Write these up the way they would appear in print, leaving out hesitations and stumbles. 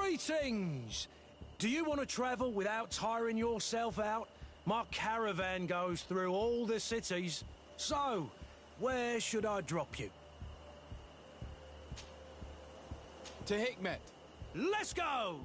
Greetings! Do you want to travel without tiring yourself out? My caravan goes through all the cities. So, where should I drop you? To Hikmet. Let's go!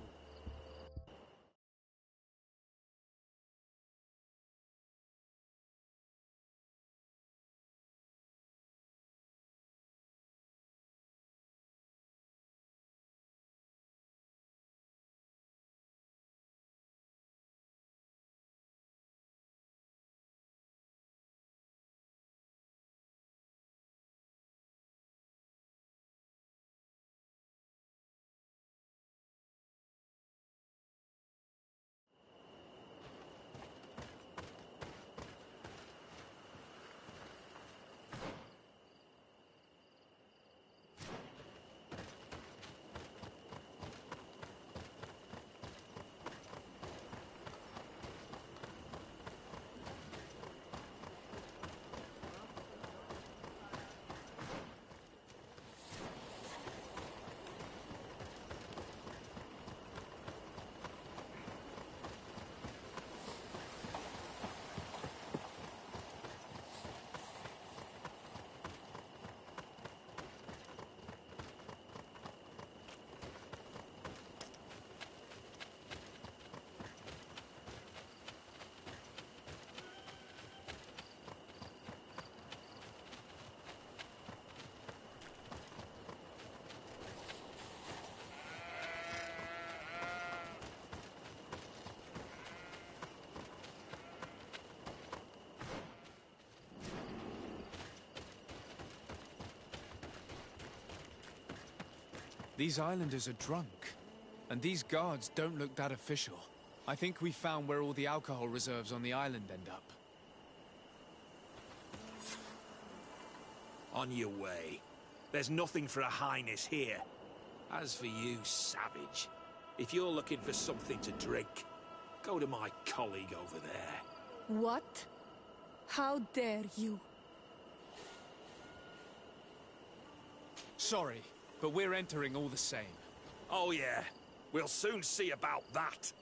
These islanders are drunk, and these guards don't look that official. I think we found where all the alcohol reserves on the island end up. On your way. There's nothing for a highness here. As for you, savage, if you're looking for something to drink, go to my colleague over there. What? How dare you? Sorry, but we're entering all the same. Oh yeah, we'll soon see about that.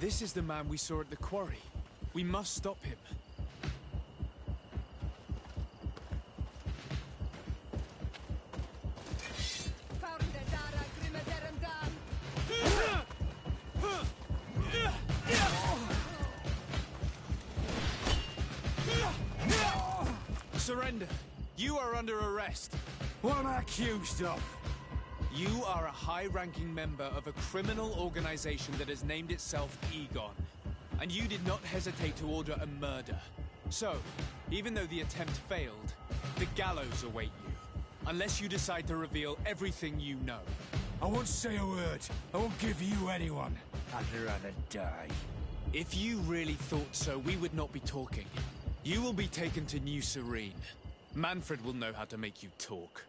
This is the man we saw at the quarry. We must stop him. Surrender. You are under arrest. What am I accused of? You are a high-ranking member of a criminal organization that has named itself Egon. And you did not hesitate to order a murder. So, even though the attempt failed, the gallows await you. Unless you decide to reveal everything you know. I won't say a word. I won't give you anyone. I'd rather die. If you really thought so, we would not be talking. You will be taken to New Serene. Manfred will know how to make you talk.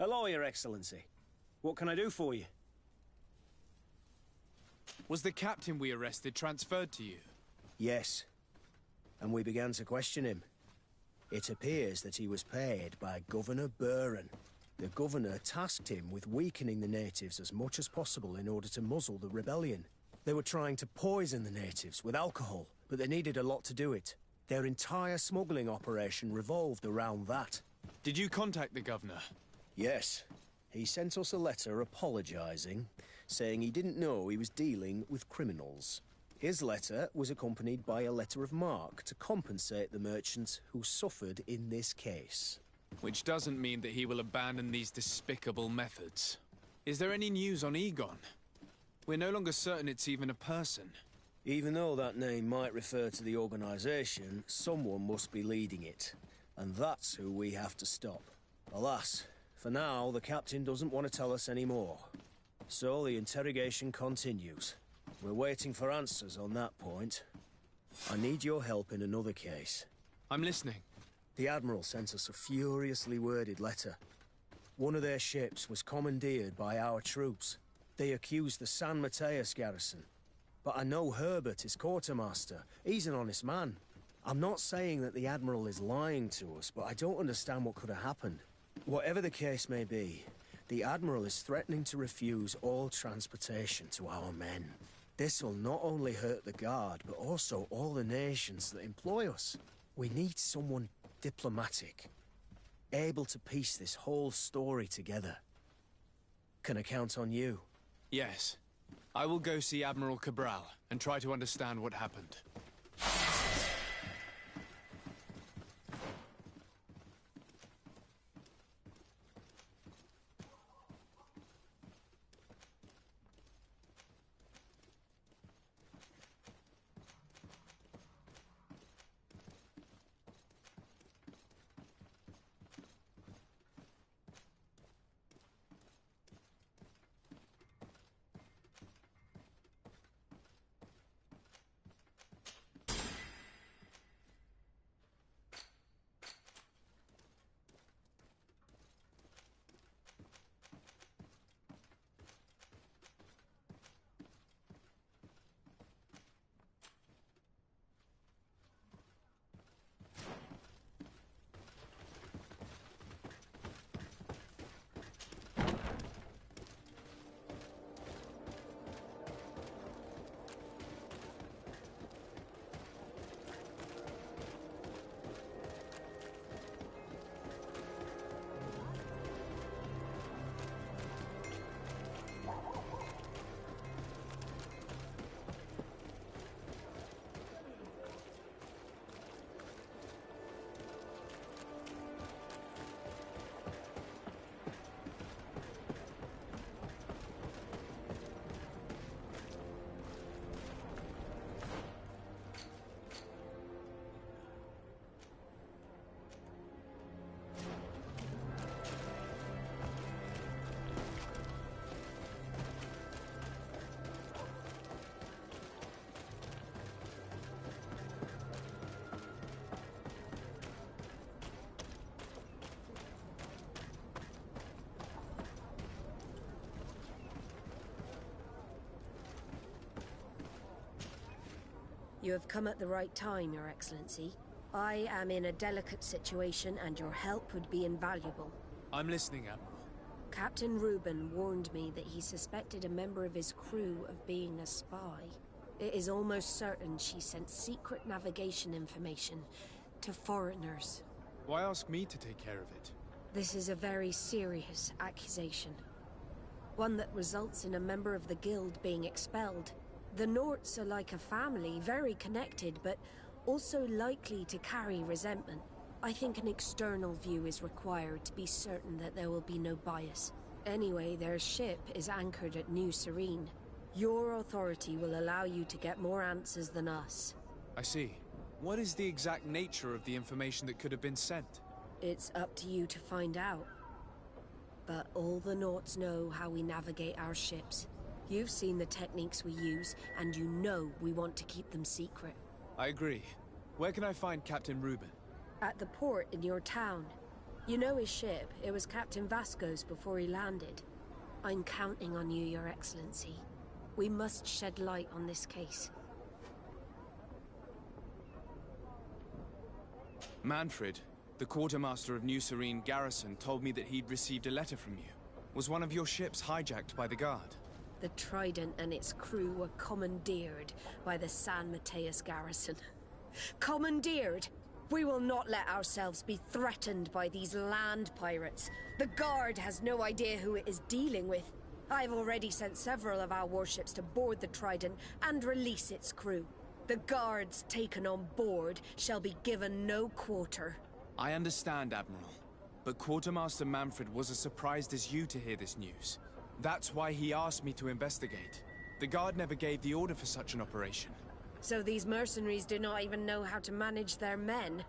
Hello, Your Excellency. What can I do for you? Was the captain we arrested transferred to you? Yes. And we began to question him. It appears that he was paid by Governor Buren. The governor tasked him with weakening the natives as much as possible in order to muzzle the rebellion. They were trying to poison the natives with alcohol, but they needed a lot to do it. Their entire smuggling operation revolved around that. Did you contact the governor? Yes. He sent us a letter apologizing, saying he didn't know he was dealing with criminals. His letter was accompanied by a letter of marque to compensate the merchants who suffered in this case. Which doesn't mean that he will abandon these despicable methods. Is there any news on Egon? We're no longer certain it's even a person. Even though that name might refer to the organization, someone must be leading it. And that's who we have to stop. Alas, for now, the captain doesn't want to tell us any more. So the interrogation continues. We're waiting for answers on that point. I need your help in another case. I'm listening. The Admiral sent us a furiously worded letter. One of their ships was commandeered by our troops. They accused the San Mateus garrison. But I know Herbert is quartermaster. He's an honest man. I'm not saying that the Admiral is lying to us, but I don't understand what could have happened. Whatever the case may be, the Admiral is threatening to refuse all transportation to our men. This will not only hurt the Guard, but also all the nations that employ us. We need someone diplomatic, able to piece this whole story together. Can I count on you? Yes. I will go see Admiral Cabral and try to understand what happened. You have come at the right time, Your Excellency. I am in a delicate situation and your help would be invaluable. I'm listening, Admiral. Captain Reuben warned me that he suspected a member of his crew of being a spy. It is almost certain she sent secret navigation information to foreigners. Why ask me to take care of it? This is a very serious accusation. One that results in a member of the guild being expelled. The Norts are like a family, very connected, but also likely to carry resentment. I think an external view is required to be certain that there will be no bias. Anyway, their ship is anchored at New Serene. Your authority will allow you to get more answers than us. I see. What is the exact nature of the information that could have been sent? It's up to you to find out. But all the Norts know how we navigate our ships. You've seen the techniques we use, and you know we want to keep them secret. I agree. Where can I find Captain Reuben? At the port in your town. You know his ship. It was Captain Vasco's before he landed. I'm counting on you, Your Excellency. We must shed light on this case. Manfred, the quartermaster of New Serene Garrison, told me that he'd received a letter from you. Was one of your ships hijacked by the Guard? The Trident and its crew were commandeered by the San Mateus Garrison. Commandeered? We will not let ourselves be threatened by these land pirates. The Guard has no idea who it is dealing with. I've already sent several of our warships to board the Trident and release its crew. The Guards taken on board shall be given no quarter. I understand, Admiral. But Quartermaster Manfred was as surprised as you to hear this news. That's why he asked me to investigate. The Guard never gave the order for such an operation. So these mercenaries do not even know how to manage their men.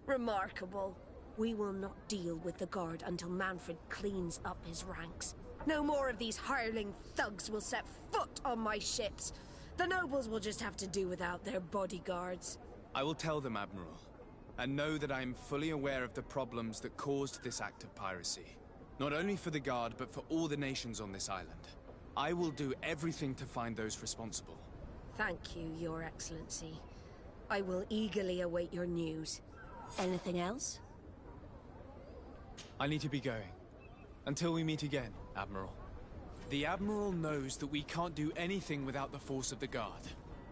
Remarkable. We will not deal with the Guard until Manfred cleans up his ranks. No more of these hireling thugs will set foot on my ships. The nobles will just have to do without their bodyguards. I will tell them, Admiral. And know that I am fully aware of the problems that caused this act of piracy. Not only for the Guard, but for all the nations on this island. I will do everything to find those responsible. Thank you, Your Excellency. I will eagerly await your news. Anything else? I need to be going. Until we meet again, Admiral. The Admiral knows that we can't do anything without the force of the Guard.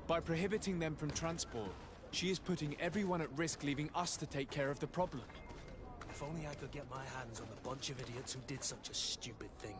By prohibiting them from transport, she is putting everyone at risk, leaving us to take care of the problem. If only I could get my hands on the bunch of idiots who did such a stupid thing.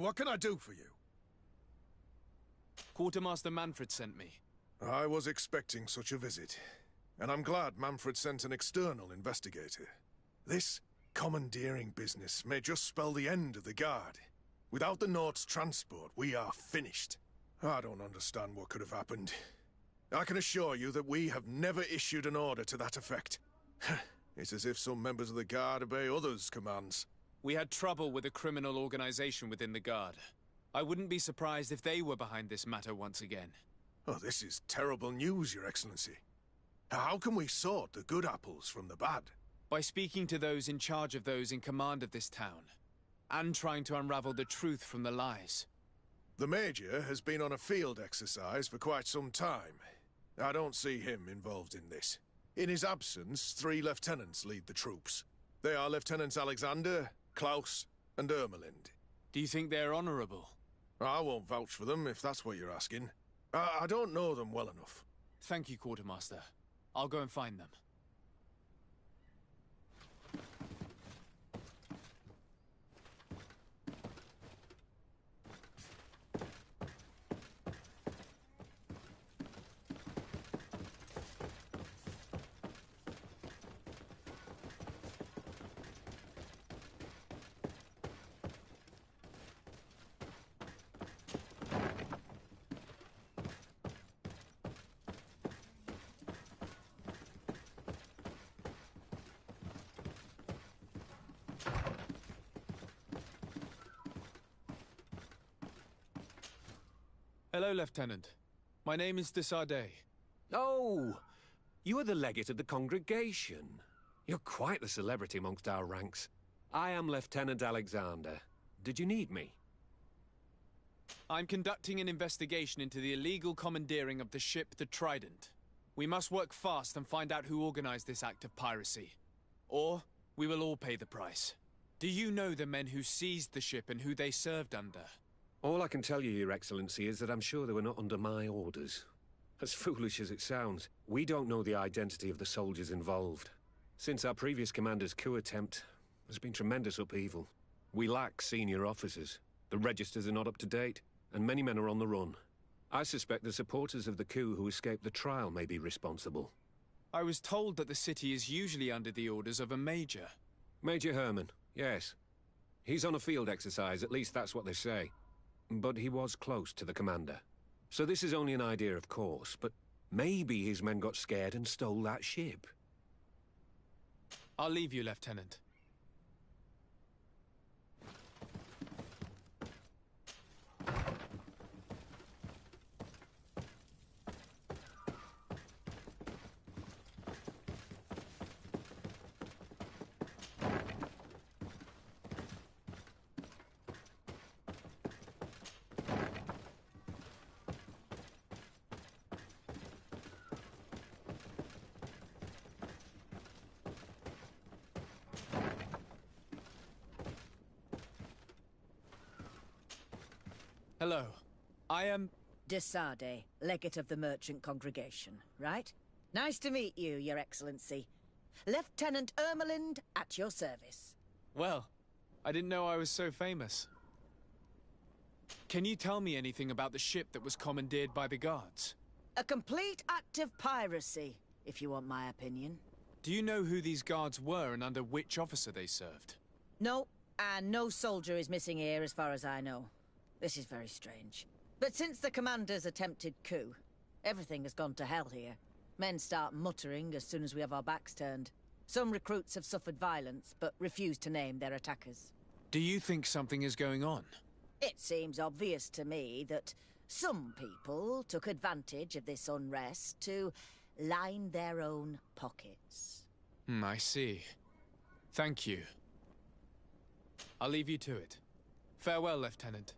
What can I do for you? Quartermaster Manfred sent me. I was expecting such a visit, and I'm glad Manfred sent an external investigator. This commandeering business may just spell the end of the Guard. Without the Nord's transport, we are finished. I don't understand what could have happened. I can assure you that we have never issued an order to that effect. It's as if some members of the Guard obey others' commands. We had trouble with a criminal organization within the Guard. I wouldn't be surprised if they were behind this matter once again. Oh, this is terrible news, Your Excellency. How can we sort the good apples from the bad? By speaking to those in charge of those in command of this town, and trying to unravel the truth from the lies. The Major has been on a field exercise for quite some time. I don't see him involved in this. In his absence, 3 lieutenants lead the troops. They are Lieutenants Alexander, Klaus, and Ermelind. Do you think they're honorable? I won't vouch for them, if that's what you're asking. I don't know them well enough. Thank you, Quartermaster. I'll go and find them. Hello, Lieutenant. My name is Desardet. Oh, you are the legate of the congregation. You're quite the celebrity amongst our ranks. I am Lieutenant Alexander. Did you need me? I'm conducting an investigation into the illegal commandeering of the ship the Trident. We must work fast and find out who organized this act of piracy. Or we will all pay the price. Do you know the men who seized the ship and who they served under? All I can tell you, Your Excellency, is that I'm sure they were not under my orders. As foolish as it sounds, we don't know the identity of the soldiers involved. Since our previous commander's coup attempt, there's been tremendous upheaval. We lack senior officers. The registers are not up to date, and many men are on the run. I suspect the supporters of the coup who escaped the trial may be responsible. I was told that the city is usually under the orders of a major. Major Herman, yes. He's on a field exercise, at least that's what they say. But he was close to the commander. So this is only an idea, of course, but maybe his men got scared and stole that ship. I'll leave you, Lieutenant. Hello. I am... Desardet, legate of the merchant congregation, right? Nice to meet you, Your Excellency. Lieutenant Ermelind, at your service. Well, I didn't know I was so famous. Can you tell me anything about the ship that was commandeered by the guards? A complete act of piracy, if you want my opinion. Do you know who these guards were and under which officer they served? No, and no soldier is missing here as far as I know. This is very strange. But since the commander's attempted coup, everything has gone to hell here. Men start muttering as soon as we have our backs turned. Some recruits have suffered violence, but refuse to name their attackers. Do you think something is going on? It seems obvious to me that some people took advantage of this unrest to line their own pockets. I see. Thank you. I'll leave you to it. Farewell, Lieutenant.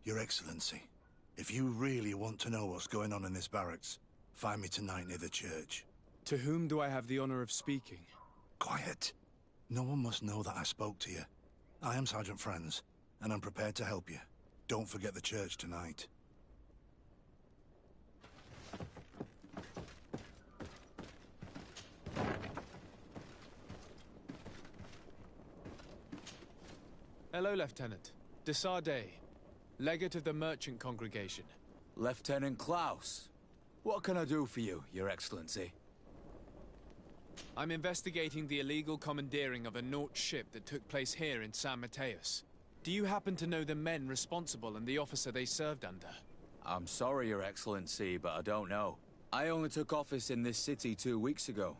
Your Excellency, if you really want to know what's going on in this barracks, find me tonight near the church. To whom do I have the honor of speaking? Quiet. No one must know that I spoke to you. I am Sergeant Franz, and I'm prepared to help you. Don't forget the church tonight. Hello, Lieutenant. Desarde, legate of the merchant congregation. Lieutenant Klaus. What can I do for you, Your Excellency? I'm investigating the illegal commandeering of a Naut ship that took place here in San Mateus. Do you happen to know the men responsible and the officer they served under? I'm sorry, Your Excellency, but I don't know. I only took office in this city 2 weeks ago.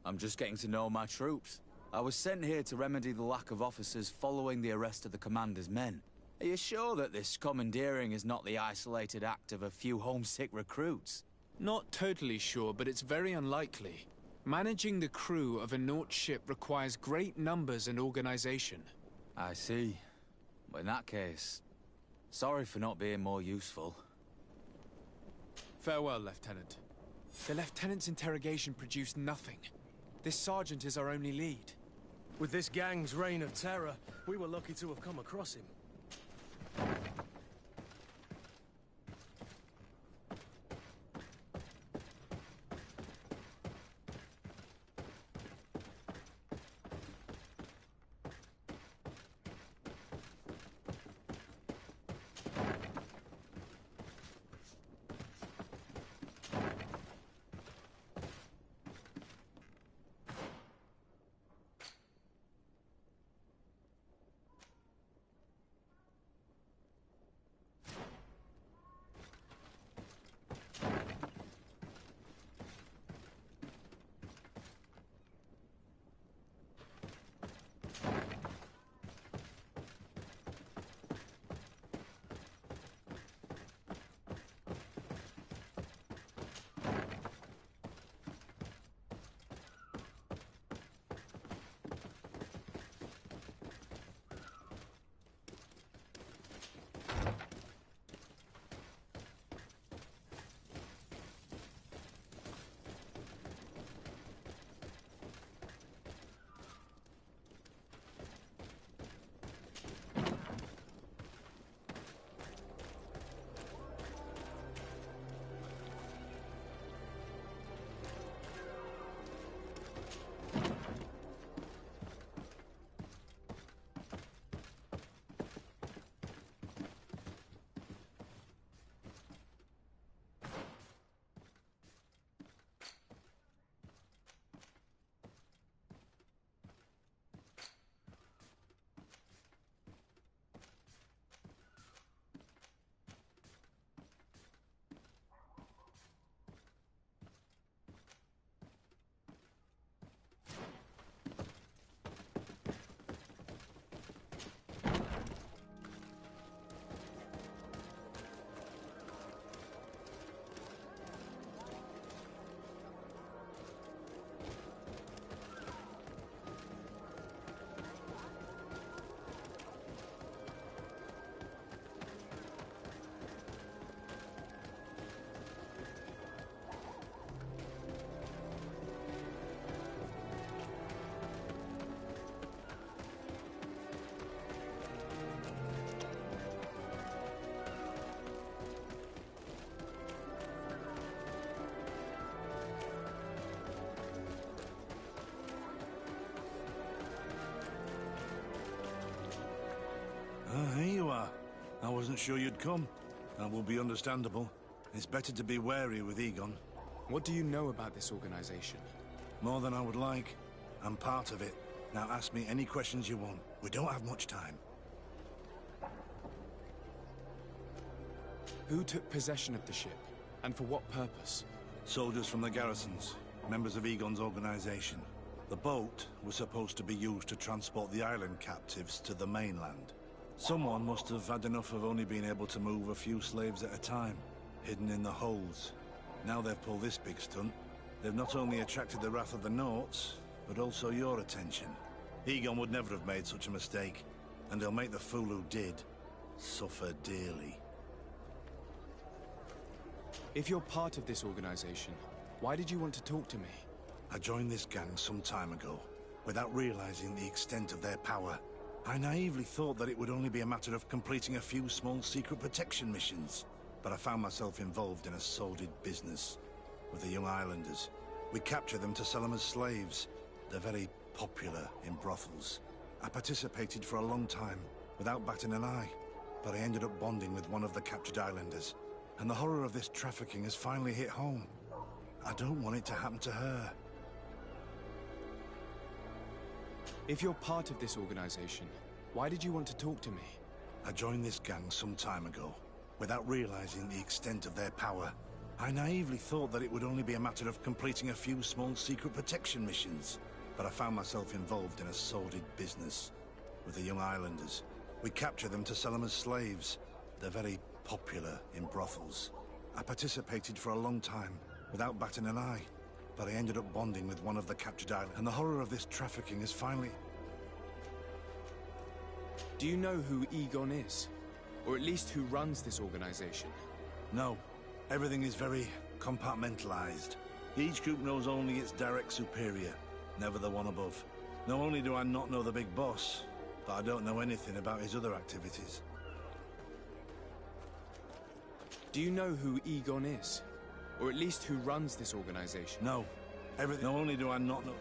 I'm just getting to know my troops. I was sent here to remedy the lack of officers following the arrest of the commander's men. Are you sure that this commandeering is not the isolated act of a few homesick recruits? Not totally sure, but it's very unlikely. Managing the crew of a Naut ship requires great numbers and organization. I see. In that case, sorry for not being more useful. Farewell, Lieutenant. The Lieutenant's interrogation produced nothing. This sergeant is our only lead. With this gang's reign of terror, we were lucky to have come across him. Here you are. I wasn't sure you'd come. That will be understandable. It's better to be wary with Egon. What do you know about this organization? More than I would like. I'm part of it. Now ask me any questions you want. We don't have much time. Who took possession of the ship? And for what purpose? Soldiers from the garrisons. Members of Egon's organization. The boat was supposed to be used to transport the island captives to the mainland. Someone must have had enough of only being able to move a few slaves at a time, hidden in the holds. Now they've pulled this big stunt. They've not only attracted the wrath of the Nauts, but also your attention. Egon would never have made such a mistake, and he'll make the fool who did suffer dearly. If you're part of this organization, why did you want to talk to me? I joined this gang some time ago, without realizing the extent of their power. I naively thought that it would only be a matter of completing a few small secret protection missions. But I found myself involved in a sordid business with the young islanders. We capture them to sell them as slaves. They're very popular in brothels. I participated for a long time, without batting an eye. But I ended up bonding with one of the captured islanders. And the horror of this trafficking has finally hit home. I don't want it to happen to her. If you're part of this organization, why did you want to talk to me? I joined this gang some time ago, without realizing the extent of their power. I naively thought that it would only be a matter of completing a few small secret protection missions. But I found myself involved in a sordid business with the young islanders. We capture them to sell them as slaves. They're very popular in brothels. I participated for a long time, without batting an eye. But I ended up bonding with one of the captured islanders. And the horror of this trafficking is finally... Do you know who Egon is? Or at least who runs this organization? No. Everything is very compartmentalized. Each group knows only its direct superior, never the one above. Not only do I not know the big boss, but I don't know anything about his other activities. Do you know who Egon is? Or at least who runs this organization? No. Everything. Not only do I not know...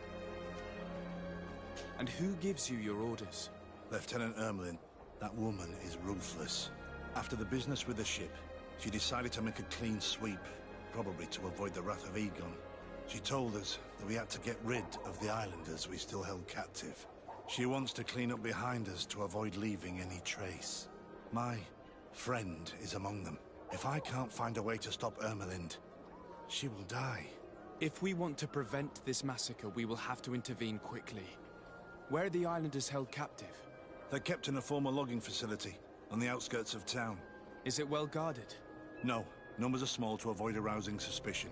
And who gives you your orders? Lieutenant Ermelin. That woman is ruthless. After the business with the ship, she decided to make a clean sweep, probably to avoid the wrath of Egon. She told us that we had to get rid of the islanders we still held captive. She wants to clean up behind us to avoid leaving any trace. My friend is among them. If I can't find a way to stop Ermelind, she will die. If we want to prevent this massacre, we will have to intervene quickly. Where are the islanders held captive? They're kept in a former logging facility on the outskirts of town. Is it well guarded? No. Numbers are small to avoid arousing suspicion.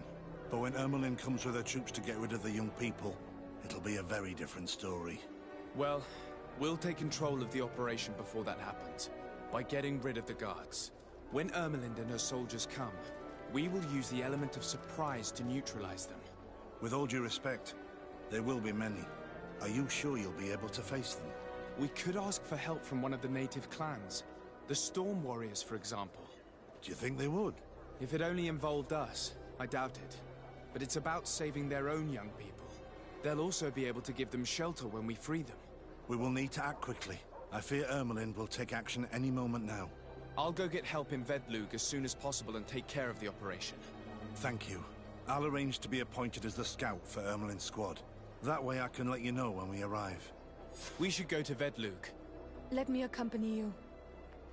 But when Ermelin comes with her troops to get rid of the young people, it'll be a very different story. Well, we'll take control of the operation before that happens, by getting rid of the guards. When Ermelind and her soldiers come, we will use the element of surprise to neutralize them. With all due respect, there will be many. Are you sure you'll be able to face them? We could ask for help from one of the native clans. The Storm Warriors, for example. Do you think they would? If it only involved us, I doubt it. But it's about saving their own young people. They'll also be able to give them shelter when we free them. We will need to act quickly. I fear Ermelind will take action any moment now. I'll go get help in Vedlug as soon as possible and take care of the operation. Thank you. I'll arrange to be appointed as the scout for Ermelind's squad. That way I can let you know when we arrive. We should go to Vedlug. Let me accompany you.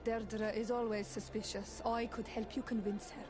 Deirdre is always suspicious. I could help you convince her.